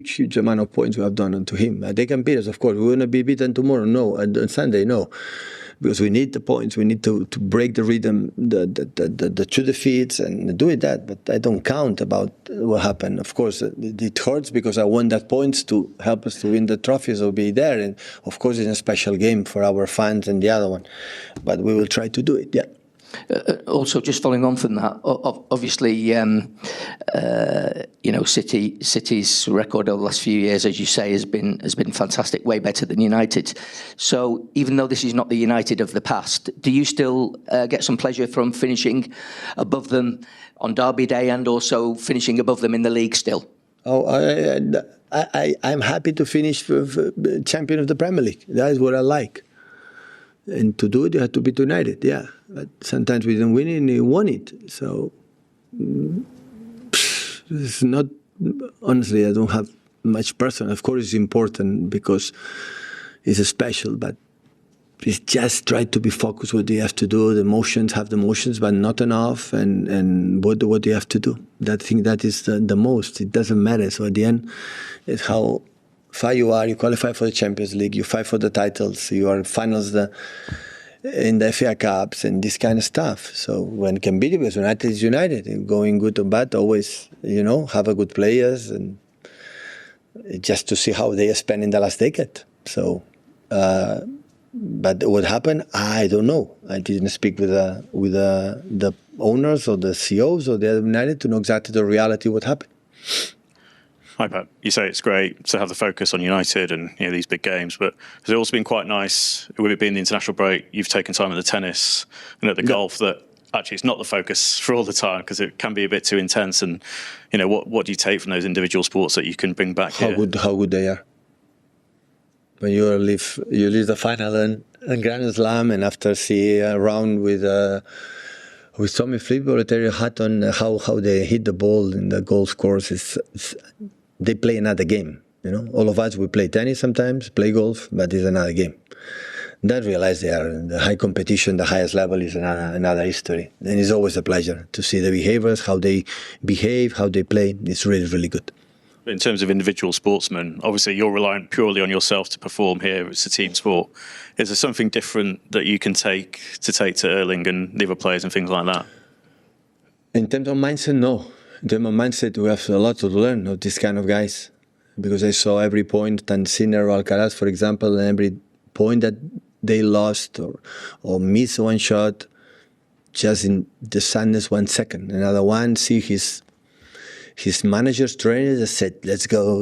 huge amount of points we have done onto him. They can beat us, of course. We're going to be beaten tomorrow, no. And on Sunday, no. Because we need the points. We need to break the rhythm, the two defeats, and do it that. But I don't count about what happened. Of course, it hurts because I want that points to help us to win the trophies or be there. And of course, it's a special game for our fans and the other one. But we will try to do it, yeah. Also, just following on from that, obviously, City's record over the last few years, as you say, has been fantastic, way better than United. So, even though this is not the United of the past, do you still get some pleasure from finishing above them on Derby Day and also finishing above them in the league still? Oh, I'm happy to finish champion of the Premier League. That is what I like. And to do it, you have to beat United, yeah. But sometimes we didn't win it and we won it. So, it's not, honestly, I don't have much personal. Of course, it's important because it's special, but it's just try to be focused what you have to do. The emotions, have the emotions, but not enough, and what you have to do. I think that is the most. It doesn't matter. So at the end, it's how far you are, you qualify for the Champions League, you fight for the titles, you are in finals in the FA Cups and this kind of stuff. So when it can be, because United is United, going good or bad, always, have a good players and just to see how they are spending the last decade. So, but what happened, I don't know. I didn't speak with the owners or the CEOs or the other United to know exactly the reality what happened. Hi, Pep. You say it's great to have the focus on United and these big games, but has it also been quite nice, with it being the international break, you've taken time at the tennis and at the golf, that actually it's not the focus for all the time because it can be a bit too intense? And, what do you take from those individual sports that you can bring back here? How good they are. When you leave the final and Grand Slam, and after see a round with Tommy Fleetwood, I hat on how they hit the ball in the golf course. They play another game. All of us, we play tennis sometimes, play golf, but it's another game. Then realize they are in the high competition, the highest level is another history. And it's always a pleasure to see the behaviors, how they behave, how they play. It's really, really good. In terms of individual sportsmen, obviously you're reliant purely on yourself to perform here. It's a team sport. Is there something different that you can take to Erling and the other players and things like that? In terms of mindset, no. In terms of mindset, we have a lot to learn of these kind of guys. Because I saw every point, and Sinner or Alcaraz, for example, and every point that they lost or missed one shot, just in the sadness 1 second. Another one, see his managers, trainers, said, let's go.